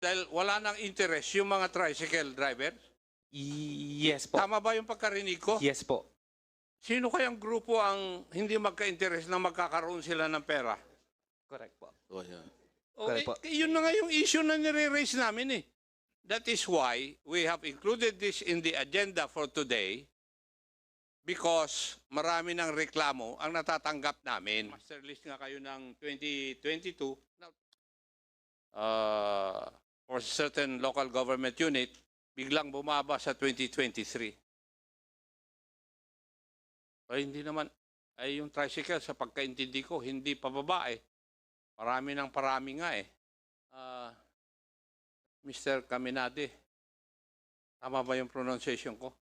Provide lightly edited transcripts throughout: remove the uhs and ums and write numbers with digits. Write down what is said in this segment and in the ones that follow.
Dahil wala nang interest yung mga tricycle driver? Yes po. Tama ba yung pagkarinig ko? Yes po. Sino kayang grupo ang hindi magka-interest na magkakaroon sila ng pera? Correct po. O, Correct po. yun na nga yung issue na nire-raise namin eh. That is why we have included this in the agenda for today because marami ng reklamo ang natatanggap namin. Master list nga kayo ng 2022 for certain local government unit, biglang bumaba sa 2023. Ay, hindi naman. Ay, yung tricycle, sa pagkaintindi ko, hindi pababa eh. Parami ng parami nga eh. Mr. Caminade, tama ba yung pronunciation ko?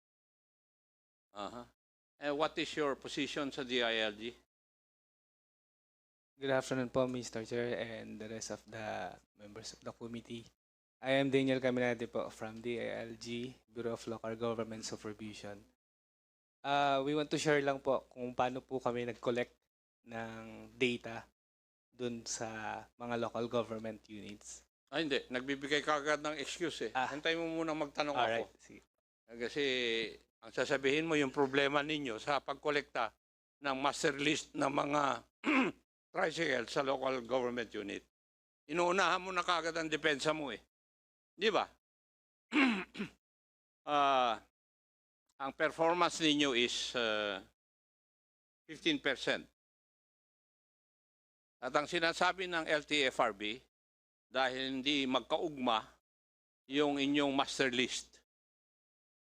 And what is your position sa DILG? Good afternoon po, Mr. Chair and the rest of the members of the committee. I am Daniel Caminade po from DILG, Bureau of Local Government Supervision. We want to share lang po kung paano po kami nag-collect ng data dun sa mga local government units. Ay, hindi. Nagbibigay ka agad ng excuse eh. Hintay mo muna magtanong Alright, ako. sige. Kasi ang sasabihin mo yung problema ninyo sa pagkolekta ng master list ng mga tricycle sa local government unit. Inuunahan mo na kagad ang depensa mo eh. Di ba? Ang performance ninyo is 15%. At ang sinasabi ng LTFRB, dahil hindi magkaugma yung inyong master list.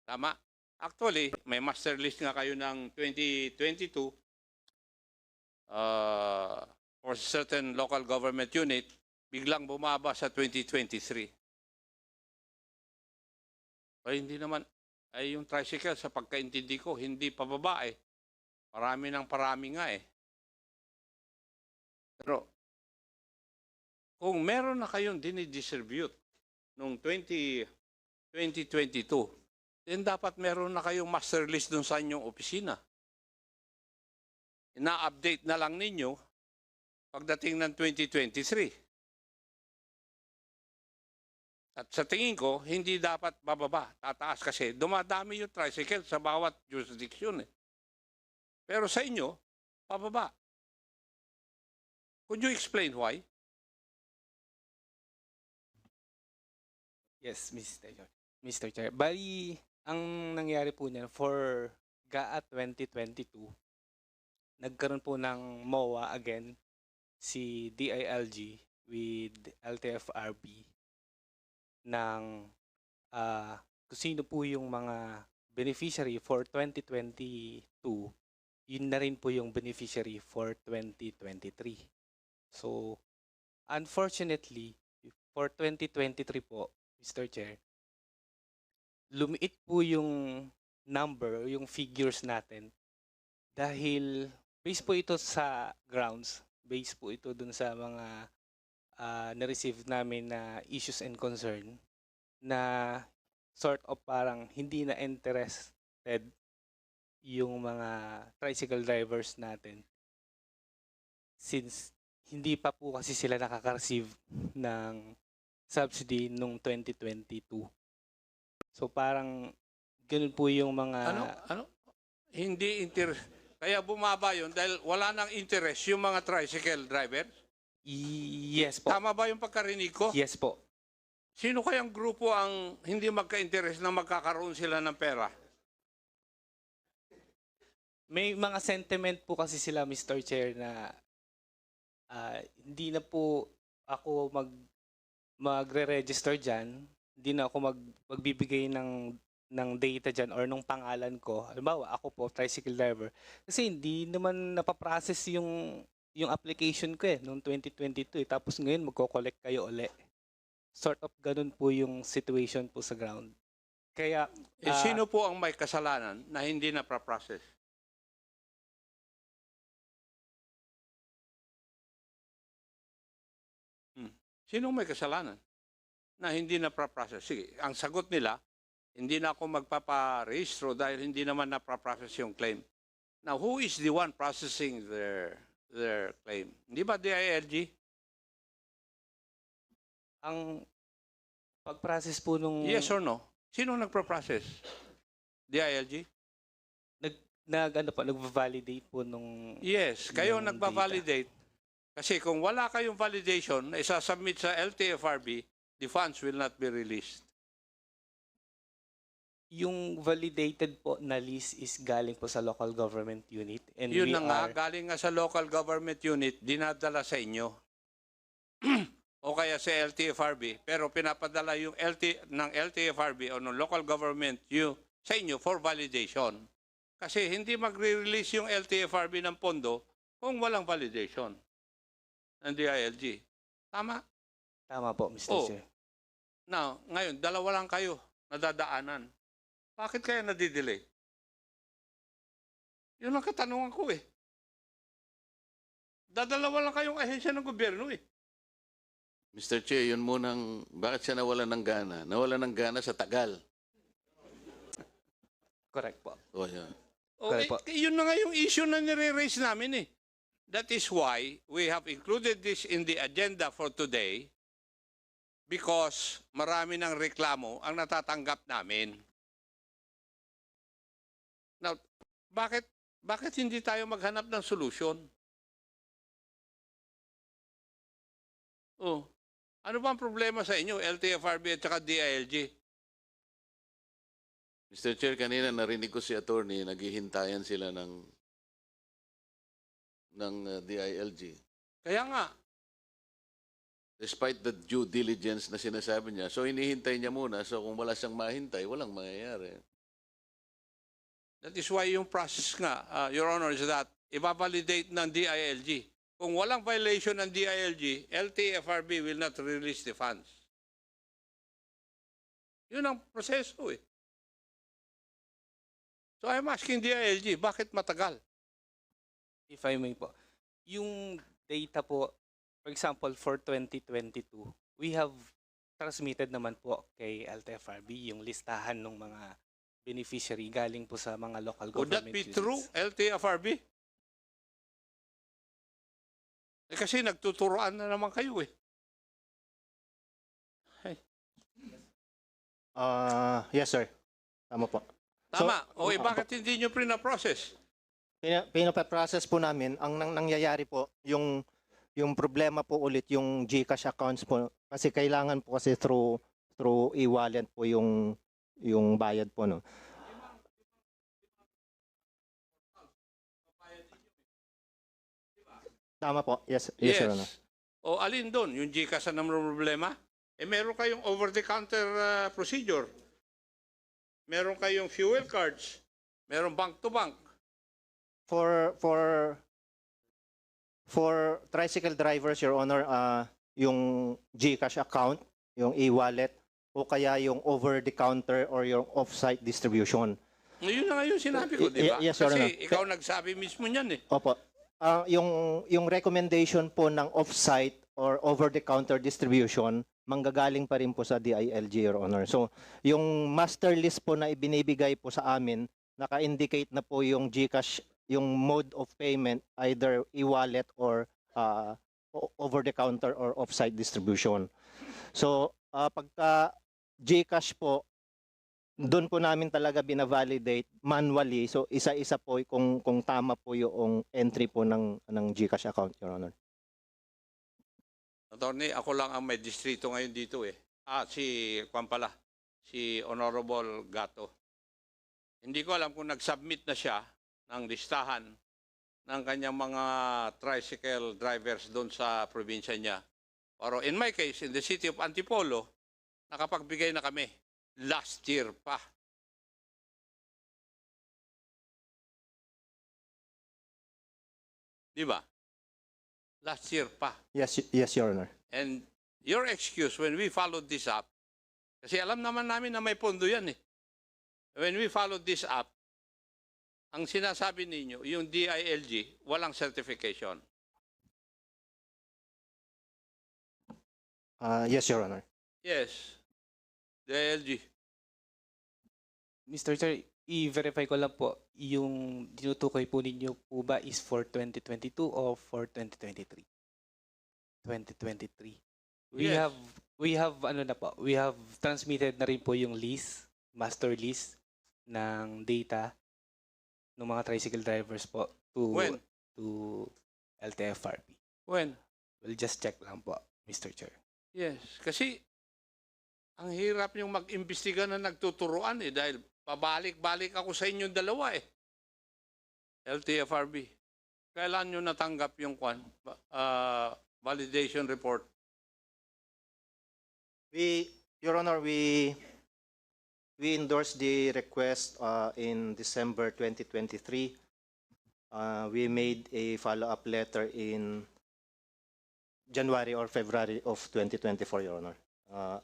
Tama? Actually, may master list nga kayo ng 2022 for certain local government unit, biglang bumaba sa 2023. Ay, hindi naman. Ay, yung tricycle, sa pagkaintindi ko, hindi pababa eh. Parami ng parami nga eh. Pero, kung meron na kayong dinidistribute noong 2022, then dapat meron na kayong master list dun sa inyong opisina. Ina-update na lang ninyo pagdating ng 2023. At sa tingin ko, hindi dapat bababa, tataas kasi dumadami yung tricycle sa bawat jurisdiction eh. Pero sa inyo, pababa. Could you explain why? Yes, Mr. Chair. Bali, ang nangyari po niyan for GAA 2022, nagkaroon po ng MOA again, si DILG with LTFRB ng kung sino po yung mga beneficiary for 2022, yun na rin po yung beneficiary for 2023. So, unfortunately, for 2023 po, Mr. Chair, lumiit po yung number, yung figures natin dahil based po ito sa grounds, based po ito dun sa mga na-receive namin na issues and concern na sort of parang hindi na interested yung mga tricycle drivers natin since hindi pa po kasi sila nakaka-receive ng subsidy nung 2022. So parang ganun po yung mga... Ano? Hindi kaya bumaba yun dahil wala nang interest yung mga tricycle driver? Yes po. Tama ba yung pagkarinig ko? Yes po. Sino kayang grupo ang hindi magka-interest na magkakaroon sila ng pera? May mga sentiment po kasi sila, Mr. Chair, na hindi na po ako magre-register dyan, hindi na ako magbibigay ng data dyan or nung pangalan ko. Halimbawa, ako po, tricycle driver. Kasi hindi naman napaprocess yung application ko noong 2022 Tapos ngayon, magko-collect kayo uli. Sort of ganun po yung situation po sa ground. Kaya... sino po ang may kasalanan na hindi na-process? Sino may kasalanan na hindi na-process? Sige, ang sagot nila, hindi na ako magpaparehistro dahil hindi naman na-process yung claim. Now, who is the one processing their claim? Hindi ba DILG? ang Pag-process po nung Yes or no? Sino nagpo-process? DILG? nag-validate po nung Yes, kayo Yung nagba-validate. Kasi kung wala kayong validation na isasubmit sa LTFRB, the funds will not be released. yung validated po na list is galing po sa local government unit and Yun we na nga, are galing nga sa local government unit, dinadala sa inyo. O kaya sa LTFRB, pero pinapadala yung ng LTFRB o ng local government sa inyo for validation. Kasi hindi magre-release yung LTFRB ng pondo kung walang validation ng DILG. Tama? tama po, Mr. Oh. Chair. Now, ngayon, dalawa lang kayo nadadaanan. Bakit kaya nadidelay? Yun ang katanungan ko eh. Dadalawa lang kayong ahensya ng gobyerno eh. Mr. Che, yun munang, bakit siya nawala ng gana? Nawala ng gana sa tagal. Correct po. O, yan. Okay, Correct po. yun na nga yung issue na nire-raise namin eh. That is why we have included this in the agenda for today because marami ng reklamo ang natatanggap namin. Now, bakit hindi tayo maghanap ng solusyon? Oh, ano ba ang problema sa inyo, LTFRB at saka DILG? Mr. Chair, kanina narinig ko si attorney, naghihintayan sila ng DILG. Kaya nga, Despite the due diligence na sinasabi niya, so hinihintay niya muna. So kung wala siyang mahintay, walang mangyayari. that is why yung process nga, Your Honor, is that i-validate ng DILG. Kung walang violation ng DILG, LTFRB will not release the funds. Yun ang proseso eh. So I'm asking DILG, bakit matagal? If I may po. Yung data po, for example, for 2022, we have transmitted naman po kay LTFRB yung listahan ng mga beneficiary galing po sa mga local Would that government be units. true, LTFRB? Eh, kasi nagtuturoan na naman kayo eh. Yes, sir. Tama po. Tama. O eh, bakit hindi nyo pre-process? Pinapaprocess po namin. Ang nangyayari po, yung problema po ulit, yung GCash accounts po. Kasi kailangan po kasi through e-wallet po yung bayad po. No? Tama po. Yes, Your Honor. O alin doon? Yung GCash na naman problema? Eh meron kayong over-the-counter procedure. Meron kayong fuel cards. Meron bank-to-bank. For tricycle drivers, Your Honor, yung GCash account, yung e-wallet, o kaya yung over-the-counter or yung off-site distribution. Yun na nga yung sinabi ko, di ba? Yes, Your Honor. Kasi ikaw nagsabi mismo niyan eh. Opo. Yung recommendation po ng off-site or over-the-counter distribution, manggagaling pa rin po sa DILG, Your Honor. So, yung master list po na ibinibigay po sa amin, naka-indicate na po yung GCash, yung mode of payment, either e-wallet or over-the-counter or off-site distribution. So, pagka GCash po, doon po namin talaga binavalidate manually. So, isa-isa po kung tama po yung entry po ng GCash account, Your Honor. Attorney, ako lang ang may distrito ngayon dito eh. Si Honorable Gato. Hindi ko alam kung nag-submit na siya ng listahan ng kanyang mga tricycle drivers doon sa probinsya niya. Pero in my case, in the city of Antipolo, nakapagbigay na kami. Last year pa. Di ba? Last year pa. Yes, Your Honor. And your excuse when we followed this up, kasi alam naman namin na may pondo yan eh. When we followed this up, ang sinasabi ninyo, yung DILG, walang certification. Yes, Your Honor. Yes. DILG. Mr. Chair, i-verify ko lang po, yung tinutukoy po ninyo po ba is for 2022 o for 2023? 2023. We Yes. We have ano na po, we have transmitted na rin po yung lease, master lease ng data ng mga tricycle drivers po When? to LTFRB. When? We'll just check lang po, Mr. Chair. Yes, kasi ang hirap niyong mag-imbestiga na nagtuturuan dahil pabalik-balik ako sa inyong dalawa LTFRB. Kailan niyo natanggap yung validation report? Your Honor, we endorsed the request in December 2023. We made a follow-up letter in January or February of 2024, Your Honor.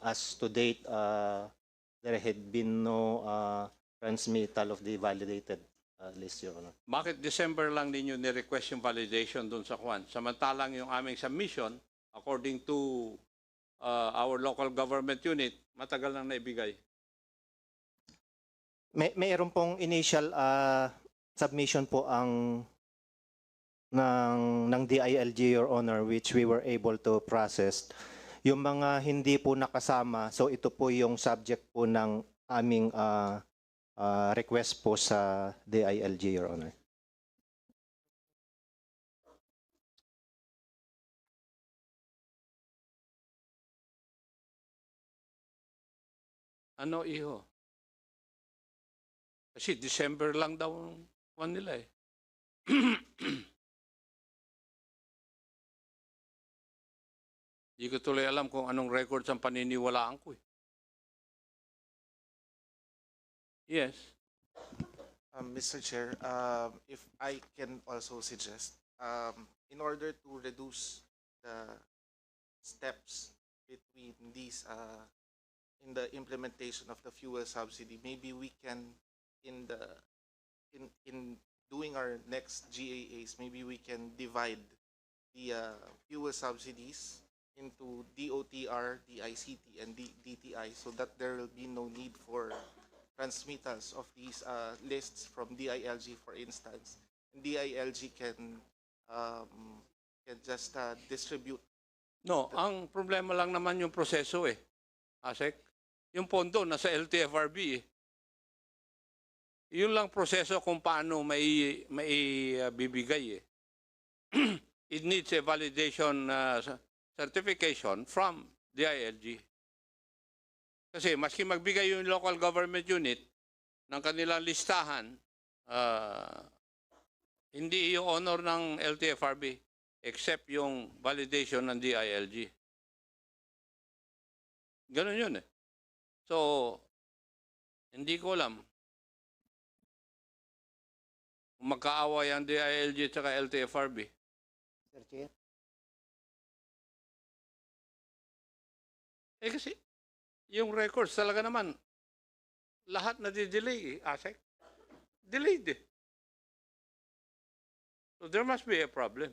As to date, there had been no transmittal of the validated list, Your Honor. Bakit December lang ninyo ni-request yung validation doon sa Kwan? Samantalang yung aming submission, according to our local government unit, matagal nang naibigay. Mayroon pong initial submission po ng DILG, Your Honor, which we were able to process. Yung mga hindi po nakasama, so ito po yung subject po ng aming request po sa DILG, Your Honor. Ano, iho? Kasi December lang daw ang Kwan nila Hindi ko tuloy alam kung anong records ang paniniwalaan ko Yes. Mr. Chair, if I can also suggest, in order to reduce the steps between these in the implementation of the fuel subsidy, maybe we can in doing our next GAAs, maybe we can divide the fuel subsidies into DOTR, DICT, and DTI, so that there will be no need for transmittals of these lists from DILG, for instance. And DILG can just distribute. No, ang problema lang naman yung proseso Asek, yung pondo nasa LTFRB Yun lang proseso kung paano may bibigay It needs a validation certification from DILG. Kasi maski magbigay yung local government unit ng kanilang listahan, hindi i-honor ng LTFRB except yung validation ng DILG. Ganun yun So, hindi ko alam kung magkaaway ang DILG at saka LTFRB. Sir Chair? Kasi yung records talaga naman, lahat na di-delay Asek. Delayed So there must be a problem.